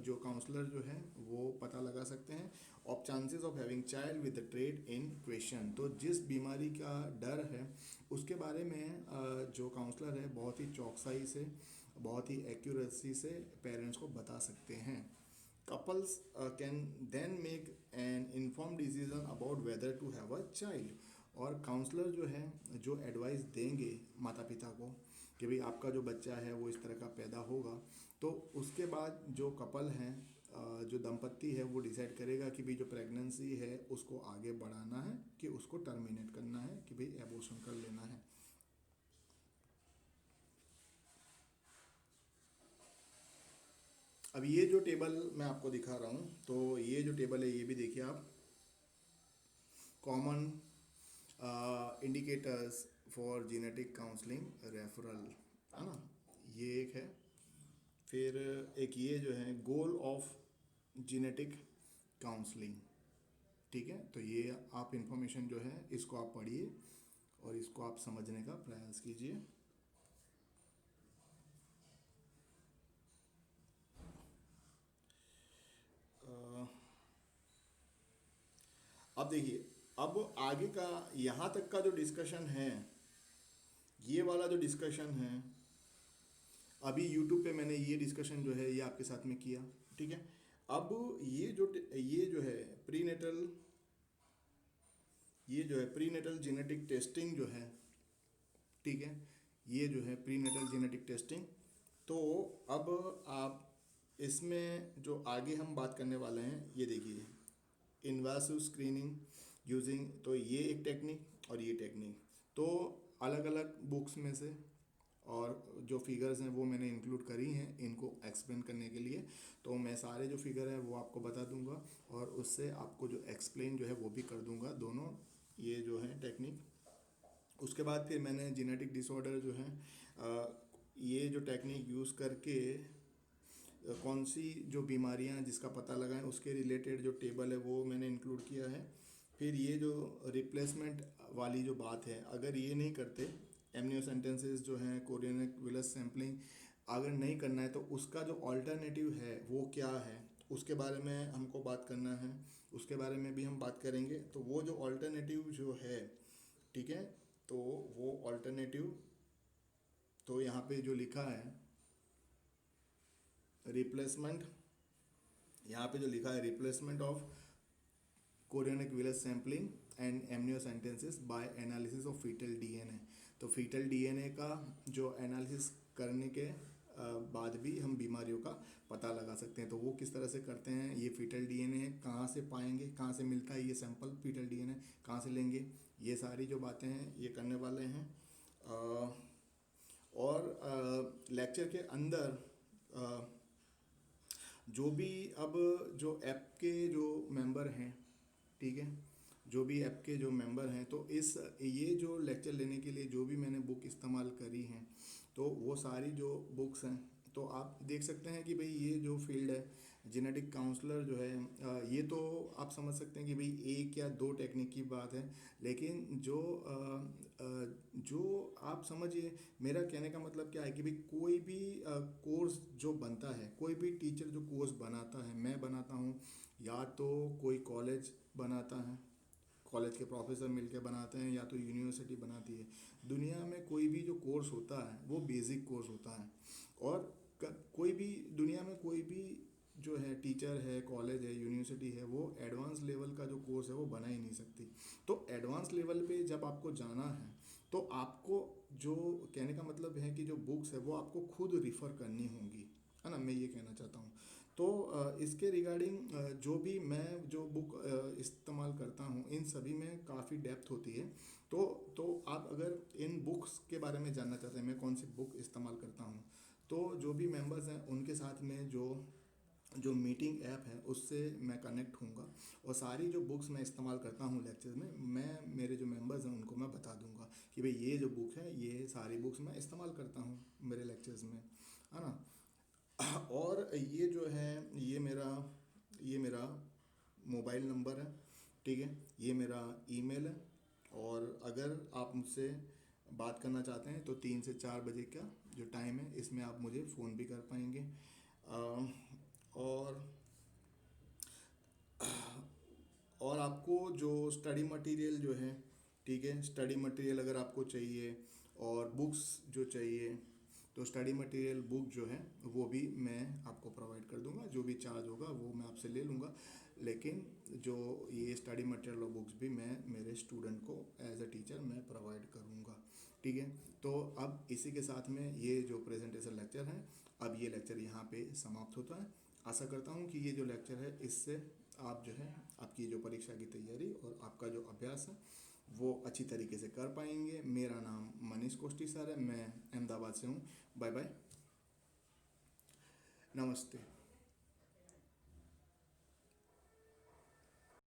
जो काउंसलर जो है वो पता लगा सकते हैं of chances of having child with the trait in question. तो जिस बीमारी का डर है उसके बारे में जो काउंसलर है बहुत ही चौकसाई से, बहुत ही एक्यूरेसी से पेरेंट्स को बता सकते हैं। Couples can then make an informed decision about whether to have a child। और काउंसलर जो है जो एडवाइस देंगे माता पिता को कि भाई आपका जो बच्चा है वो इस तरह का पैदा होगा, तो उसके बाद जो कपल हैं, जो दंपत्ति है, वो डिसाइड करेगा कि भाई जो प्रेगनेंसी है उसको आगे बढ़ाना है कि उसको टर्मिनेट करना है, कि भाई एबॉर्शन कर लेना है। अब ये जो टेबल मैं आपको दिखा रहा हूँ, तो ये जो टेबल है ये भी देखिए आप, common indicators for genetic counselling referral, है ना, ये एक है। फिर एक ये जो है गोल ऑफ जेनेटिक काउंसलिंग, ठीक है। तो ये आप इंफॉर्मेशन जो है इसको आप पढ़िए और इसको आप समझने का प्रयास कीजिए। अब देखिए, अब आगे का यहाँ तक का जो डिस्कशन है, ये वाला जो डिस्कशन है, अभी यूट्यूब पे मैंने ये डिस्कशन जो है ये आपके साथ में किया, ठीक है। अब ये जो है प्रीनेटल, ये जो है प्रीनेटल जेनेटिक टेस्टिंग जो है, ठीक है, ये जो है प्रीनेटल जेनेटिक टेस्टिंग। तो अब आप इसमें जो आगे हम बात करने वाले हैं, ये देखिए, इन्वेसिव स्क्रीनिंग यूजिंग, तो ये एक टेक्निक और ये टेक्निक, तो अलग अलग बुक्स में से, और जो फिगर्स हैं वो मैंने इंक्लूड करी हैं इनको एक्सप्लेन करने के लिए। तो मैं सारे जो फिगर हैं वो आपको बता दूंगा और उससे आपको जो एक्सप्लेन जो है वो भी कर दूंगा, दोनों ये जो है टेक्निक। उसके बाद फिर मैंने जेनेटिक डिसऑर्डर जो है ये जो टेक्निक यूज़ करके कौन सी जो बीमारियां जिसका पता लगाएं उसके रिलेटेड जो टेबल है वो मैंने इंक्लूड किया है। फिर ये जो रिप्लेसमेंट वाली जो बात है, अगर ये नहीं करते, एमनियोसेंटेंसेस जो हैं, कोरियोनिक विलस सैम्पलिंग अगर नहीं करना है तो उसका जो अल्टरनेटिव है वो क्या है, उसके बारे में हमको बात करना है, उसके बारे में भी हम बात करेंगे। तो वो जो अल्टरनेटिव जो है, ठीक है, तो वो अल्टरनेटिव, तो यहाँ पे जो लिखा है रिप्लेसमेंट, यहाँ पे जो लिखा है replacement of chorionic villus sampling and amniocentesis by analysis of fetal DNA. तो फीटल डीएनए का जो एनालिसिस करने के बाद भी हम बीमारियों का पता लगा सकते हैं। तो वो किस तरह से करते हैं, ये फीटल डीएनए कहाँ से पाएंगे, कहाँ से मिलता है ये सैंपल, फीटल डीएनए कहाँ से लेंगे, ये सारी जो बातें हैं ये करने वाले हैं। और लेक्चर के अंदर जो भी अब जो ऐप के जो मेंबर हैं, ठीक है, जो भी ऐप के जो मेंबर हैं, तो इस ये जो लेक्चर लेने के लिए जो भी मैंने बुक इस्तेमाल करी हैं, तो वो सारी जो बुक्स हैं, तो आप देख सकते हैं कि भाई ये जो फील्ड है जेनेटिक काउंसलर जो है, ये तो आप समझ सकते हैं कि भाई एक या दो टेक्निक की बात है, लेकिन जो आप समझिए, मेरा कहने का मतलब क्या है कि भाई कोई भी कोर्स जो बनता है, कोई भी टीचर जो कोर्स बनाता है, मैं बनाता हूँ या तो कोई कॉलेज बनाता है, कॉलेज के प्रोफेसर मिलकर बनाते हैं, या तो यूनिवर्सिटी बनाती है। दुनिया में कोई भी जो कोर्स होता है वो बेसिक कोर्स होता है, और कोई भी दुनिया में कोई भी जो है टीचर है, कॉलेज है, यूनिवर्सिटी है, वो एडवांस लेवल का जो कोर्स है वो बना ही नहीं सकती। तो एडवांस लेवल पे जब आपको जाना है तो आपको जो कहने का मतलब है कि जो बुक्स है वो आपको खुद रिफ़र करनी होंगी, है ना, मैं ये कहना चाहता हूँ। तो इसके रिगार्डिंग जो भी मैं जो बुक इस्तेमाल करता हूँ, इन सभी में काफ़ी डेप्थ होती है। तो आप अगर इन बुक्स के बारे में जानना चाहते हैं, मैं कौन सी बुक इस्तेमाल करता हूँ, तो जो भी मेंबर्स हैं उनके साथ में जो जो मीटिंग ऐप है उससे मैं कनेक्ट होऊंगा और सारी जो बुक्स मैं इस्तेमाल करता हूँ लेक्चर्स में, मैं मेरे जो मेंबर्स हैं उनको मैं बता दूंगा कि भाई ये जो बुक है ये सारी बुक्स मैं इस्तेमाल करता हूँ मेरे लेक्चर्स में, है ना। और ये जो है ये मेरा मोबाइल नंबर है, ठीक है, ये मेरा ईमेल है। और अगर आप मुझसे बात करना चाहते हैं तो 3 से 4 बजे का जो टाइम है इसमें आप मुझे फ़ोन भी कर पाएंगे। और और आपको जो स्टडी मटेरियल जो है, ठीक है, स्टडी मटेरियल अगर आपको चाहिए और बुक्स जो चाहिए, तो स्टडी मटेरियल बुक जो है वो भी मैं आपको प्रोवाइड कर दूंगा, जो भी चार्ज होगा वो मैं आपसे ले लूँगा। लेकिन जो ये स्टडी मटेरियल और बुक्स भी मैं मेरे स्टूडेंट को एज अ टीचर मैं प्रोवाइड करूँगा, ठीक है। तो अब इसी के साथ में ये जो प्रेजेंटेशन लेक्चर है, अब ये लेक्चर यहाँ पे समाप्त होता है। आशा करता हूँ कि ये जो लेक्चर है इससे आप जो है आपकी जो परीक्षा की तैयारी और आपका जो अभ्यास है वो अच्छी तरीके से कर पाएंगे। मेरा नाम मनीष कोष्टी सर है, मैं अहमदाबाद से हूँ। बाय बाय, नमस्ते।